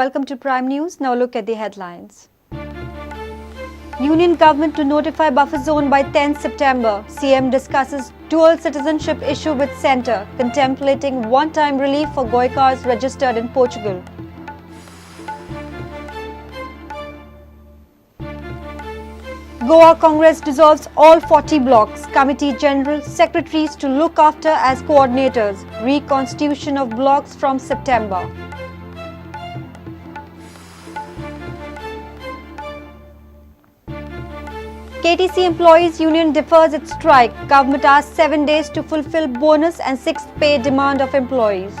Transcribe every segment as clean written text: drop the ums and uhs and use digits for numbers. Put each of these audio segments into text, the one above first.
welcome to Prime News. Now look at the headlines. Union government to notify buffer zone by 10th September. CM discusses dual citizenship issue with centre, contemplating one-time relief for Goenkaars registered in Portugal. Goa Congress dissolves all 40 blocks. Committee General Secretaries to look after as coordinators. Reconstitution of blocks from September. KTC Employees Union defers its strike. Government asks 7 days to fulfill bonus and 6th pay demand of employees.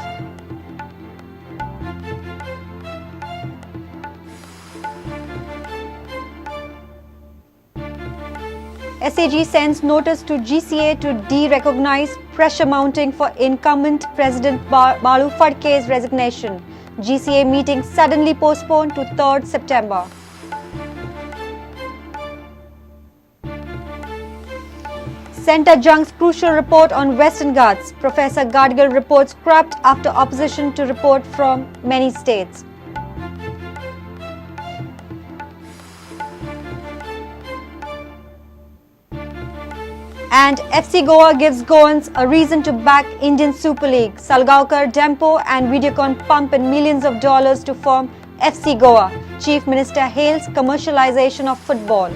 SAG sends notice to GCA to de-recognize pressure mounting for incumbent President Balu Phadke's resignation. GCA meeting suddenly postponed to 3rd September. Centre junks crucial report on Western Ghats. Professor Gadgil reports scrapped after opposition to report from many states. And FC Goa gives Goans a reason to back Indian Super League. Salgaonkar, Dempo and Videocon pump in millions of dollars to form FC Goa. Chief Minister hails commercialization of football.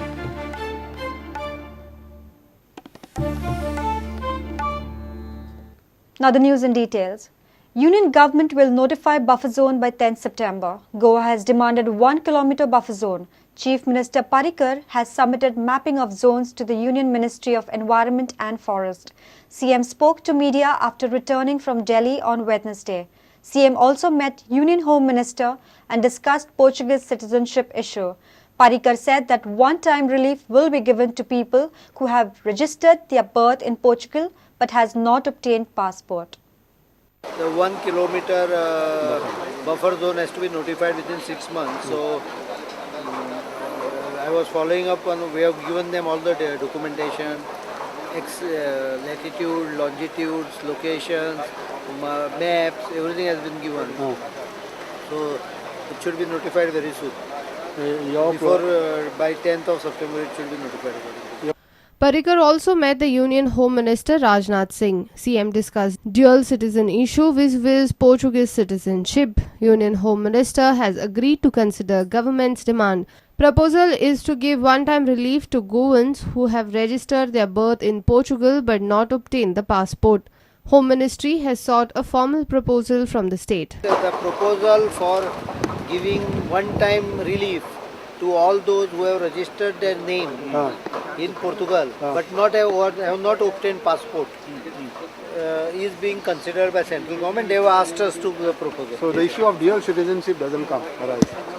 Now the news in details. Union government will notify buffer zone by 10th September. Goa has demanded 1 kilometre buffer zone. Chief Minister Parrikar has submitted mapping of zones to the Union Ministry of Environment and Forest. CM spoke to media after returning from Delhi on Wednesday. CM also met Union Home Minister and discussed Portuguese citizenship issue. Parrikar said that one-time relief will be given to people who have registered their birth in Portugal but has not obtained passport. The 1 kilometre buffer zone has to be notified within 6 months. So I was following up on, we have given them all the documentation, latitude, longitudes, locations, maps, everything has been given. So it should be notified very soon. By 10th of September it should be notified. Parrikar also met the Union Home Minister Rajnath Singh. CM discussed dual citizen issue with Portuguese citizenship. Union Home Minister has agreed to consider government's demand. Proposal is to give one-time relief to Goans who have registered their birth in Portugal but not obtained the passport. Home Ministry has sought a formal proposal from the state. The proposal for giving one-time relief to all those who have registered their name in Portugal but have not obtained passport is being considered by central government. They have asked us to propose. So the issue of dual citizenship doesn't come.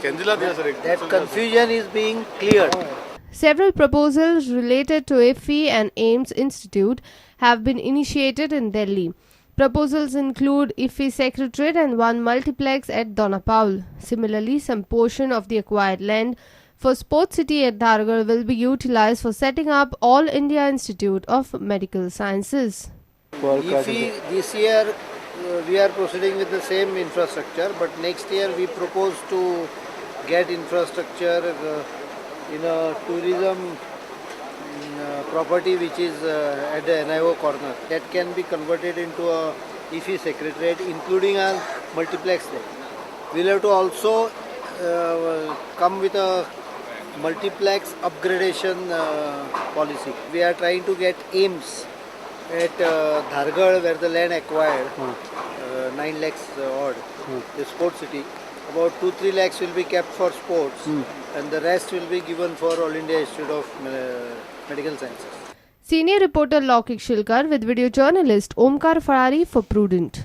That confusion is being cleared. Several proposals related to IFFI and AIMS Institute have been initiated in Delhi. Proposals include IFFI Secretariat and one multiplex at Donapaul. Similarly, some portion of the acquired land for Sports City at Dhargar will be utilized for setting up All India Institute of Medical Sciences. IFFI, this year we are proceeding with the same infrastructure, but next year we propose to get infrastructure in a tourism property which is at the NIO corner. That can be converted into a IFFI Secretariat, including a multiplex there. We will have to also come with a multiplex upgradation policy. We are trying to get AIMS at Dhargar, where the land acquired, 9 lakhs odd, the sports city. About 2-3 lakhs will be kept for sports and the rest will be given for All India Institute of Medical Sciences. Senior reporter Laukik Shilkar with video journalist Omkar Farari for Prudent.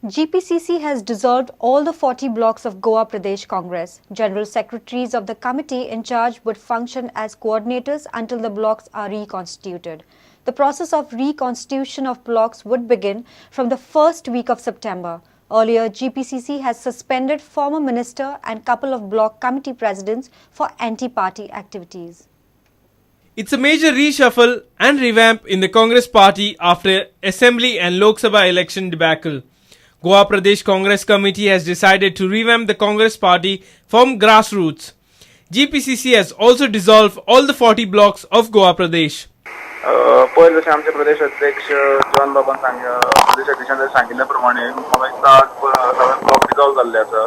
GPCC has dissolved all the 40 blocks of Goa Pradesh Congress. General secretaries of the committee in charge would function as coordinators until the blocks are reconstituted. The process of reconstitution of blocks would begin from the first week of September. Earlier, GPCC has suspended former minister and couple of block committee presidents for anti-party activities. It's a major reshuffle and revamp in the Congress party after Assembly and Lok Sabha election debacle. Goa Pradesh Congress Committee has decided to revamp the Congress party from grassroots. GPCC has also dissolved all the 40 blocks of Goa Pradesh. पहिले जसे आमचे प्रदेश अध्यक्ष John बाबान प्रदेश अध्यक्षांनी सांगिल्ल्या प्रमाणे म्हाका दिसता सगळे ब्लॉक डिजॉल्व जाल्ले आसा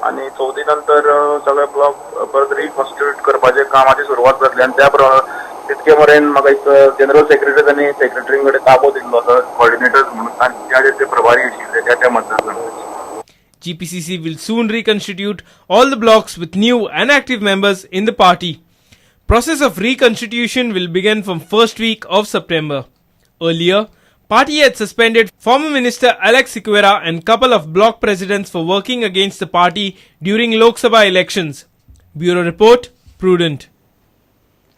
आनी चवथी नंतर सगळे ब्लॉक परत रिकॉन्स्टिट्यूट करपाचे कामाची सुरवात जातली आनी त्या प्रमाणे तितके मेरेन म्हाका दिसता जनरल सेक्रेटरी आनी सेक्रेटरी कडेन ताबो दिल्लो आसा कोऑर्डिनेटर्स म्हणून आनी त्याचे ते प्रभारी आशिल्ले त्या मतदारसंघाचे. GPCC will soon reconstitute all the blocks with new and active members in the party. Process of reconstitution will begin from first week of September. Earlier, party had suspended former Minister Alex Siqueira and couple of block presidents for working against the party during Lok Sabha elections. Bureau Report, Prudent.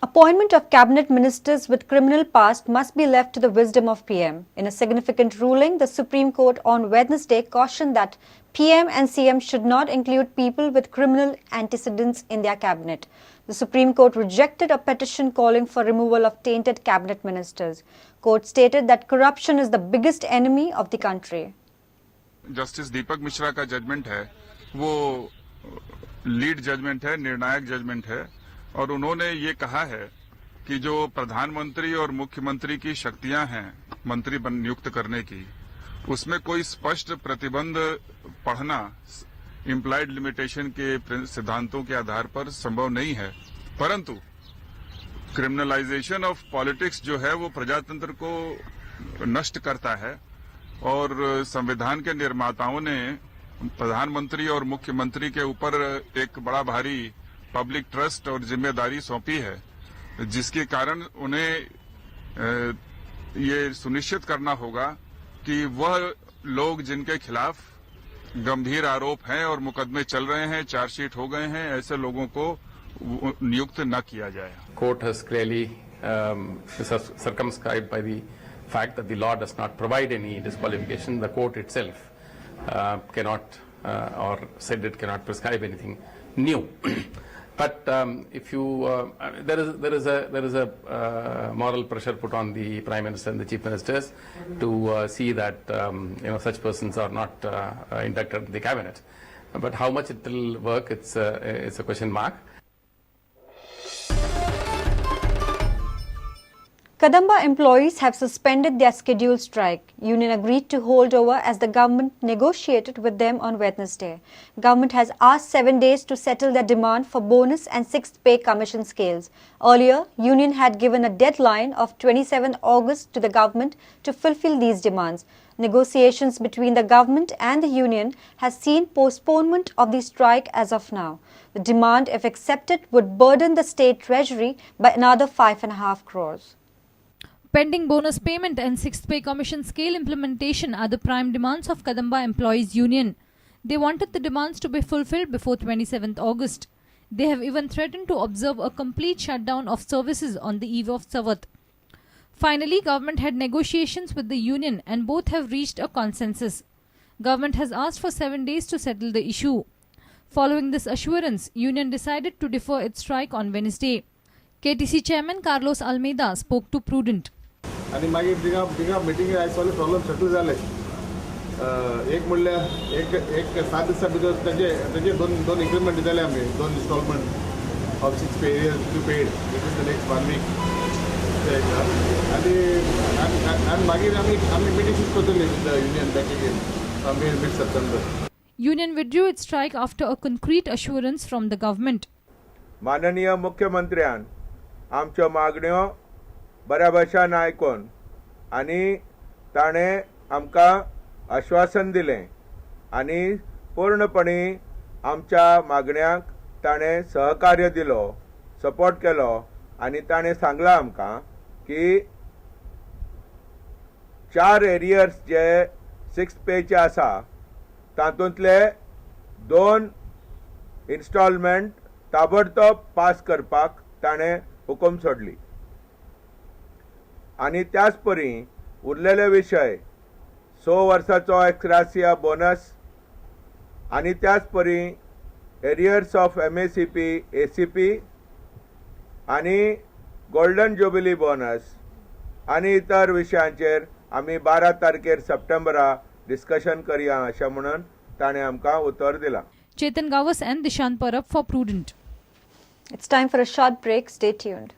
Appointment of cabinet ministers with criminal past must be left to the wisdom of PM. In a significant ruling, the Supreme Court on Wednesday cautioned that PM and CM should not include people with criminal antecedents in their cabinet. The Supreme Court rejected a petition calling for removal of tainted cabinet ministers. Court stated that corruption is the biggest enemy of the country. Justice Deepak Mishra का judgement है वो lead judgement है, निर्णायक judgement है और उन्होंने ये कहा है कि जो प्रधानमंत्री और मुख्यमंत्री की शक्तियां हैं मंत्री नियुक्त करने की, उसमें कोई स्पष्ट प्रतिबंध पढ़ना इम्प्लाइड लिमिटेशन के सिद्धांतों के आधार पर संभव नहीं है, परंतु क्रिमिनलाइजेशन ऑफ पॉलिटिक्स जो है वो प्रजातंत्र को नष्ट करता है और संविधान के निर्माताओं ने प्रधानमंत्री और मुख्यमंत्री के ऊपर एक बड़ा भारी पब्लिक ट्रस्ट और जिम्मेदारी सौंपी है, जिसके कारण उन्हें ये सुनिश्चित करना होगा कि वह लोग जिनके खिलाफ गंभीर आरोप हैं और मुकदमे चल रहे हैं, चार्जशीट हो गए हैं, ऐसे लोगों को नियुक्त न किया जाए. Court has clearly circumscribed by the fact that the law does not provide any disqualification. The court itself cannot or said it cannot prescribe anything new. But if you there is a moral pressure put on the Prime Minister and the Chief Ministers to see that such persons are not inducted in the cabinet. But how much it will work, it's a question mark. Kadamba employees have suspended their scheduled strike. Union agreed to hold over as the government negotiated with them on Wednesday. Government has asked 7 days to settle their demand for bonus and 6th pay commission scales. Earlier, Union had given a deadline of 27 August to the government to fulfill these demands. Negotiations between the government and the union has seen postponement of the strike as of now. The demand, if accepted, would burden the state treasury by another 5.5 crores. Pending bonus payment and 6th pay commission scale implementation are the prime demands of Kadamba Employees Union. They wanted the demands to be fulfilled before 27th August. They have even threatened to observe a complete shutdown of services on the eve of Savat. Finally, government had negotiations with the union and both have reached a consensus. Government has asked for 7 days to settle the issue. Following this assurance, union decided to defer its strike on Wednesday. KTC Chairman Carlos Almeida spoke to Prudent. आणि मागीर थिंगा मिटिंगे आयज सगळे problem settle जाले. एक म्हणल्यार एक 7 दिसां भितर तेजे दोन इन्क्रिमेंट दिले आमी, 2 instalment of 6 pay to paid with the next 1 week. आणि मागीर आमी मिटिंग फिक्स करतली with the union back again from mid September. Union withdrew its strike after a concrete assurance from the government. माननीय मुख्यमंत्र्यान आमच्यो मागण्यो बऱ्या भशेन आयकून आनी ताणें आमकां आश्वासन दिलें आनी पूर्णपणी आमच्या मागण्यांक ताणें सहकार्य दिलो, सपोर्ट केलो आनी ताणें सांगलां आमकां की 4 एरियर्स जे 6th पेचे आसा तातूंतले 2 इन्स्टॉलमेंट ताबडतोब पास करपाक ताणें हुकूम सोडली आनी त्याच परी उरलेले विशय 6 वर्साचो एक्सग्रासिया बोनस आनी त्याच परी एरियर्स ऑफ MACP, ACP आनी गोल्डन जुबिली बोनस आनी इतर विशयांचेर आमी 12 तारखेर सप्टेंबरा डिस्कशन करया अशें म्हणून ताणें आमकां उतर दिलां. Chetan Gavas and Dishant Parab for Prudent. It's time for a short break. Stay tuned.